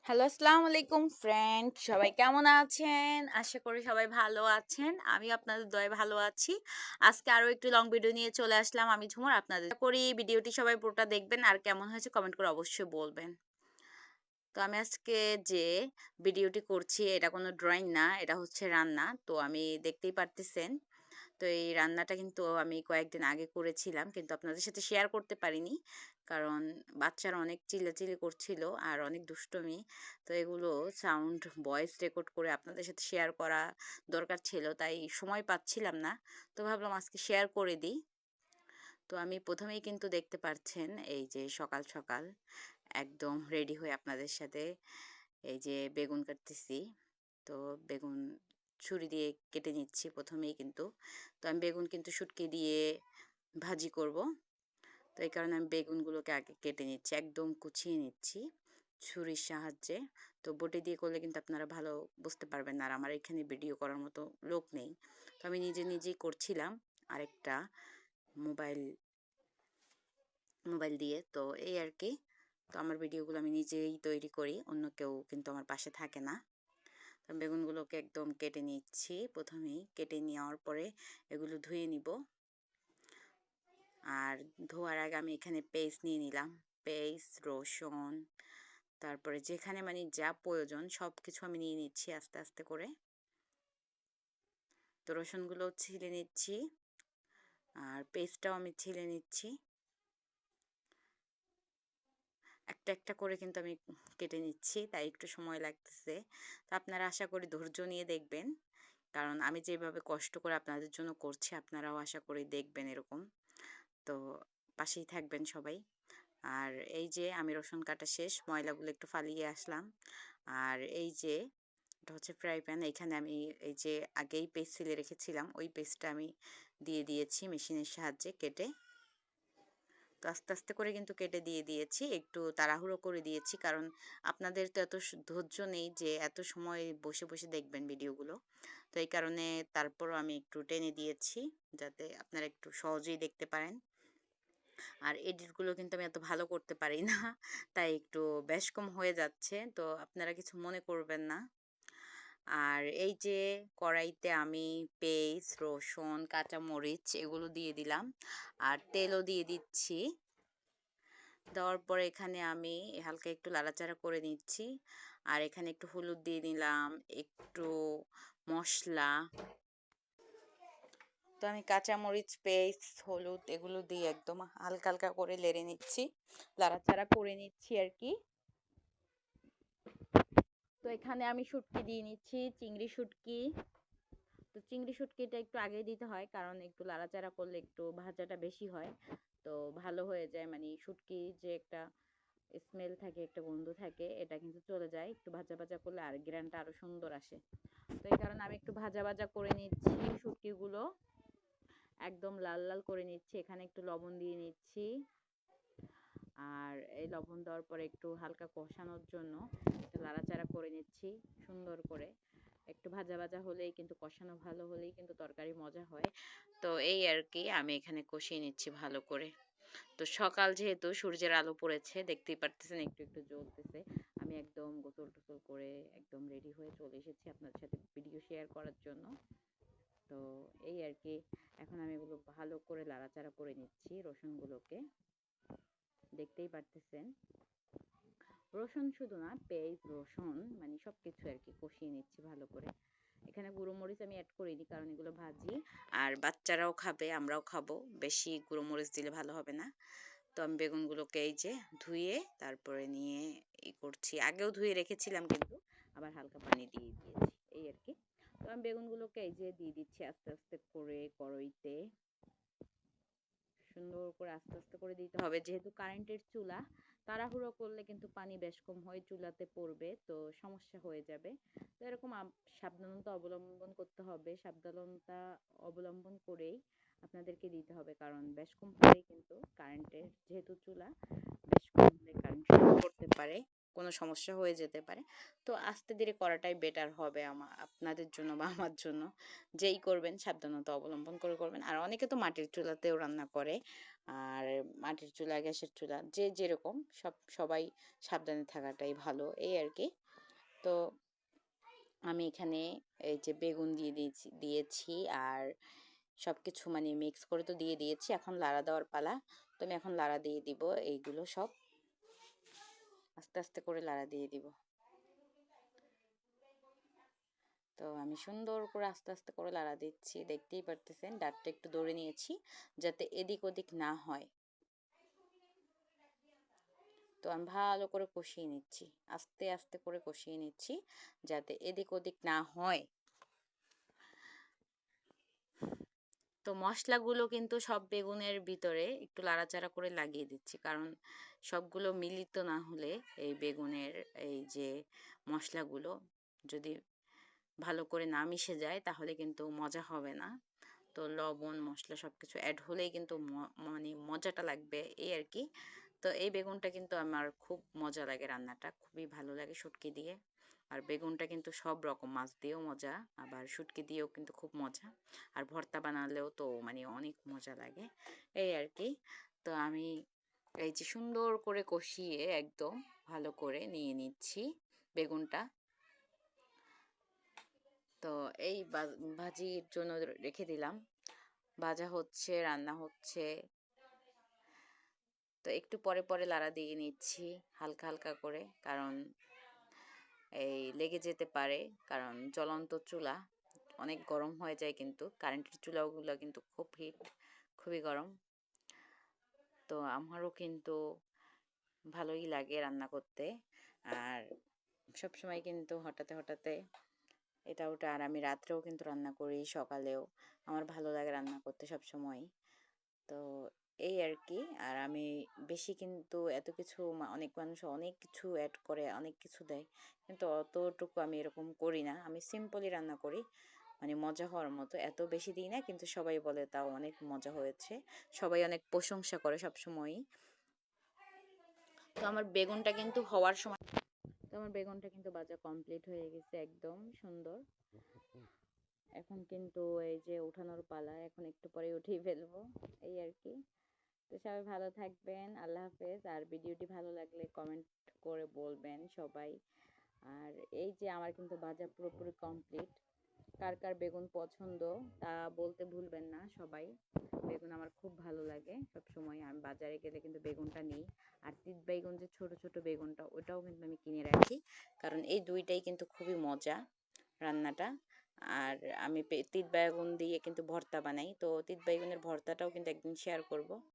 Hello, আসসালামু আলাইকুম friend. সবাই কেমন আছেন? আশা করি সবাই ভালো আছেন। আমি আপনাদের দয়ায় ভালো আছি। আজকে আরো একটি লং ভিডিও নিয়ে চলে আসলাম। আমি ঝুমুর আপনাদের। আশা করি ভিডিওটি সবাই পুরোটা দেখবেন আর কেমন হয়েছে কমেন্ট করে অবশ্যই বলবেন। তো আমি আজকে যে ভিডিওটি করছি এটা কোনো ড্রয়িং না, এটা হচ্ছে রান্না। তো আমি দেখতেই পারতেছেন। তো এই রান্নাটা কিন্তু আমি কয়েকদিন আগে করেছিলাম কিন্তু আপনাদের সাথে শেয়ার করতে পারিনি কারণ বাচ্চারা অনেক চিল্লাচিল্লি করছিল আর অনেক দুষ্টুমি। তো এগুলো সাউন্ড ভয়েস রেকর্ড করে আপনাদের সাথে শেয়ার করা দরকার ছিল, তাই সময় পাচ্ছিলাম না। তো ভাবলাম আজকে শেয়ার করে দিই। তো আমি প্রথমেই কিন্তু দেখতে পাচ্ছেন এই যে সকাল সকাল একদম রেডি হয়ে আপনাদের সাথে এই যে বেগুন কাটতেছি। তো বেগুন ছুরি দিয়ে কেটে নিচ্ছি প্রথমেই কিন্তু। তো আমি বেগুন কিন্তু শুটকি দিয়ে ভাজি করব। তো এই কারণে আমি বেগুনগুলোকে আগে কেটে নিচ্ছি, একদম কুচিয়ে নিচ্ছি ছুরির সাহায্যে। তো বটি দিয়ে করলে কিন্তু আপনারা ভালো বুঝতে পারবেন না, আর আমার এখানে ভিডিও করার মতো লোক নেই। তো আমি নিজে নিজেই করছিলাম আরেকটা মোবাইল মোবাইল দিয়ে। তো এই আর কি। তো আমার ভিডিওগুলো আমি নিজেই তৈরি করি, অন্য কেউ কিন্তু আমার পাশে থাকে না। তো বেগুনগুলোকে একদম কেটে নিচ্ছি, প্রথমেই কেটে নেওয়ার পরে এগুলো ধুয়ে নিব। আর ধোয়ার আগে আমি এখানে পেস্ট নিয়ে নিলাম, পেস্ট, রসুন, তারপরে যেখানে মানে যা প্রয়োজন সব কিছু আমি নিয়ে নিচ্ছি আস্তে আস্তে করে। তো রসুনগুলো ছিলে নিচ্ছি আর পেস্টটাও আমি ছিলে নিচ্ছি। একটা একটা করে কিন্তু আমি কেটে নিচ্ছি, তাই একটু সময় লাগতেছে। তো আপনারা আশা করি ধৈর্য নিয়ে দেখবেন, কারণ আমি যেভাবে কষ্ট করে আপনাদের জন্য করছি আপনারাও আশা করি দেখবেন এরকম। তো পাশেই থাকবেন সবাই। আর এই যে আমি রসুন কাটা শেষ, ময়লাগুলো একটু ফালিয়ে আসলাম। আর এই যে এটা হচ্ছে ফ্রাই প্যান, এখানে আমি এই যে আগেই পেস্ট ছিলে রেখেছিলাম ওই পেস্টটা আমি দিয়ে দিয়েছি মেশিনের সাহায্যে কেটে। তো আস্তে আস্তে করে কিন্তু কেটে দিয়ে দিয়েছি, একটু তাড়াহুড়ো করে দিয়েছি কারণ আপনাদের তো এত ধৈর্য নেই যে এত সময় বসে বসে দেখবেন ভিডিওগুলো। তো এই কারণে তারপরও আমি একটু টেনে দিয়েছি যাতে আপনারা একটু সহজেই দেখতে পারেন। আর এডিটগুলো কিন্তু আমি এত ভালো করতে পারি না, তাই একটু বেশকম হয়ে যাচ্ছে, তো আপনারা কিছু মনে করবেন না। আর এই যে কড়াইতে আমি পেঁয়াজ, রসুন, কাঁচামরিচ এগুলো দিয়ে দিলাম আর তেলও দিয়ে দিচ্ছি। দেওয়ার পরে এখানে আমি হালকা একটু নাড়াচাড়া করে নিচ্ছি। আর এখানে একটু হলুদ দিয়ে নিলাম, একটু মশলা। তো আমি কাঁচামরিচ, পেস্ট, হলুদ এগুলো দিয়ে একদম হালকা হালকা করে লেড়ে নিচ্ছি, নাড়াচাড়া করে নিচ্ছি আর কি। তো এখানে আমি শুটকি দিয়ে নিচ্ছি, চিংড়ি শুটকি। তো চিংড়ি শুটকিটা একটু আগে দিতে হয় কারণ একটু নাড়াচাড়া করলে একটু ভাজাটা বেশি হয়, তো ভালো হয়ে যায়। মানে শুটকি যে একটা স্মেল থাকে, একটা গন্ধ থাকে, এটা কিন্তু চলে যায় একটু ভাজা ভাজা করলে, আর গ্রানটা আরো সুন্দর আসে। তো এই কারণে আমি একটু ভাজা ভাজা করে নিচ্ছি শুটকিগুলো, একদম লাল লাল করে নিচ্ছি। এখানে একটু লবণ দিয়ে নিচ্ছি। আর এই লবণ দেওয়ার পরে একটু হালকা কষানোর জন্য একটু নাড়াচাড়া করে নিচ্ছি সুন্দর করে। একটু ভাজা ভাজা হলেই কিন্তু, কষানো ভালো হলেই কিন্তু তরকারি মজা হয়। তো এই আর কি, আমি এখানে কষিয়ে নিচ্ছি ভালো করে। তো সকাল যেহেতু সূর্যের আলো পড়েছে দেখতেই পারতেছেন একটু একটু জ্বলতেছে। আমি একদম গোসল টোসল করে একদম রেডি হয়ে চলে এসেছি আপনাদের সাথে ভিডিও শেয়ার করার জন্য। তো এই আর কি, এখন আমি এগুলো ভালো করে নাড়াচাড়া করে নিচ্ছি রসুনগুলোকে, দেখতেই পারতেছেন। রসুন শুধু না, পেঁয়াজ, রসুন মানে সব কিছু আর কি কষিয়ে নিচ্ছি ভালো করে। এখানে গুঁড়ো মরিচ আমি অ্যাড করিনি কারণ এগুলো ভাজি, আর বাচ্চারাও খাবে, আমরাও খাবো, বেশি গুঁড়ো মরিচ দিলে ভালো হবে না। তো আমি বেগুনগুলোকে এই যে ধুয়ে তারপরে নিয়ে করছি, আগেও ধুয়ে রেখেছিলাম কিন্তু আবার হালকা পানি দিয়ে দিয়েছি এই আর কি। তো আমি বেগুনগুলোকে এই যে দিয়ে দিচ্ছি আস্তে আস্তে করে কড়াইতে, সুন্দর করে আস্তে আস্তে করে দিতে হবে যেহেতু কারেন্টের চুলা। তাড়াহুড়ো করলে কিন্তু পানি বেশ কম হয়ে চুলাতে পড়বে, তো সমস্যা হয়ে যাবে। তো এরকম সাবধানতা অবলম্বন করতে হবে, সাবধানতা অবলম্বন করেই আপনাদেরকে দিতে হবে, কারণ বেশ কম হলেই কিন্তু কারেন্টের যেহেতু চুলা, বেশ কম হলে কারেন্ট শর্ট করতে পারে। কোনো সমস্যা হয়ে যেতে পারে। তো আস্তে ধীরে করাটাই বেটার হবে আপনাদের জন্য বা আমার জন্য। যেই করবেন সাবধানতা অবলম্বন করে করবেন। আর অনেকে তো মাটির চুলাতেও রান্না করে। আর মাটির চুলা, গ্যাসের চুলা যে যেরকম সবাই সাবধানে থাকাটাই ভালো এই আর কি। তো আমি এখানে এই যে বেগুন দিয়েছি আর সবকিছু মানে মিক্স করে তো দিয়ে দিয়েছি। এখন লাড়া দেওয়ার পালা। তো আমি এখন লাড়া দিয়ে দিব এইগুলো সব আস্তে আস্তে করে লাড়া দিয়ে দিব। তো আমি সুন্দর করে আস্তে আস্তে করে লাড়া দিচ্ছি, দেখতেই পারতেছেন ডাঁটটা একটু দৌড়ে নিয়েছি যাতে এদিক ওদিক না হয়। তো আমি ভালো করে কষিয়ে নিচ্ছি, আস্তে আস্তে করে কষিয়ে নিচ্ছি যাতে এদিক ওদিক না হয়। তো মশলাগুলো কিন্তু সব বেগুনের ভিতরে একটু লাড়াচাড়া করে লাগিয়ে দিচ্ছি, কারণ সবগুলো মিলিত না হলে এই বেগুনের এই যে মশলাগুলো যদি ভালো করে না মিশে যায় তাহলে কিন্তু মজা হবে না। তো লবণ মশলা সব কিছু অ্যাড হলেই কিন্তু মানে মজাটা লাগবে এই আর কি। তো এই বেগুনটা কিন্তু আমার খুব মজা লাগে, রান্নাটা খুবই ভালো লাগে শুটকি দিয়ে। আর বেগুনটা কিন্তু সব রকম মাছ দিয়েও মজা, আবার শুটকি দিয়েও কিন্তু খুব মজা। আর ভর্তা বানালেও তো মানে অনেক মজা লাগে এই আর কি। তো আমি এই যে সুন্দর করে কষিয়ে একদম ভালো করে নিয়ে নিচ্ছি বেগুনটা। তো এই ভাজির জন্য রেখে দিলাম, ভাজা হচ্ছে, রান্না হচ্ছে। তো একটু পরে পরে লাড়া দিয়ে নিচ্ছি হালকা হালকা করে, কারণ এই লেগে যেতে পারে, কারণ জ্বলন্ত চুলা অনেক গরম হয়ে যায়, কিন্তু কারেন্টের চুলাগুলো কিন্তু খুব হিট, খুবই গরম। তো আমারও কিন্তু ভালোই লাগে রান্না করতে। আর সবসময় কিন্তু হঠাতে এটা ওটা, আর আমি রাত্রেও কিন্তু রান্না করি, সকালেও আমার ভালো লাগে রান্না করতে সব সময়। তো এই আর কি। আর আমি বেশি কিন্তু এত কিছু অনেক মানুষ অনেক কিছু অ্যাড করে, অনেক কিছু দেয়, কিন্তু অতটুকু আমি এরকম করি না। আমি সিম্পলি রান্না করি, মানে মজা হওয়ার মতো, এত বেশি দিই না, কিন্তু সবাই বলে তাও অনেক মজা হয়েছে, সবাই অনেক প্রশংসা করে সব সময়ই। তো আমার বেগুনটা কিন্তু হওয়ার সময়, তো আমার বেগুনটা কিন্তু ভাজা কমপ্লিট হয়ে গেছে একদম সুন্দর। এখন কিন্তু এই যে উঠানোর পালা, এখন একটু পরে উঠিয়ে ফেলবো এই আর কি। তো সবাই ভালো থাকবেন, আল্লাহ হাফেজ। আর ভিডিওটি ভালো লাগলে কমেন্ট করে বলবেন সবাই। আর এই যে আমার কিন্তু ভাজা পুরোপুরি কমপ্লিট। কার কার বেগুন পছন্দ তা বলতে ভুলবেন না সবাই। বেগুন আমার খুব ভালো লাগে, সব সময় আমি বাজারে গেলে কিন্তু বেগুনটা নিই। আর তিত বেগুন যে ছোট ছোট বেগুনটা, ওটাও কিন্তু আমি কিনে রাখি, কারণ এই দুইটাই কিন্তু খুবই মজা রান্নাটা। আর আমি তিত বেগুন দিয়ে কিন্তু ভর্তা বানাই, তো তিত বেগুনের ভর্তাটাও কিন্তু একদিন শেয়ার করব।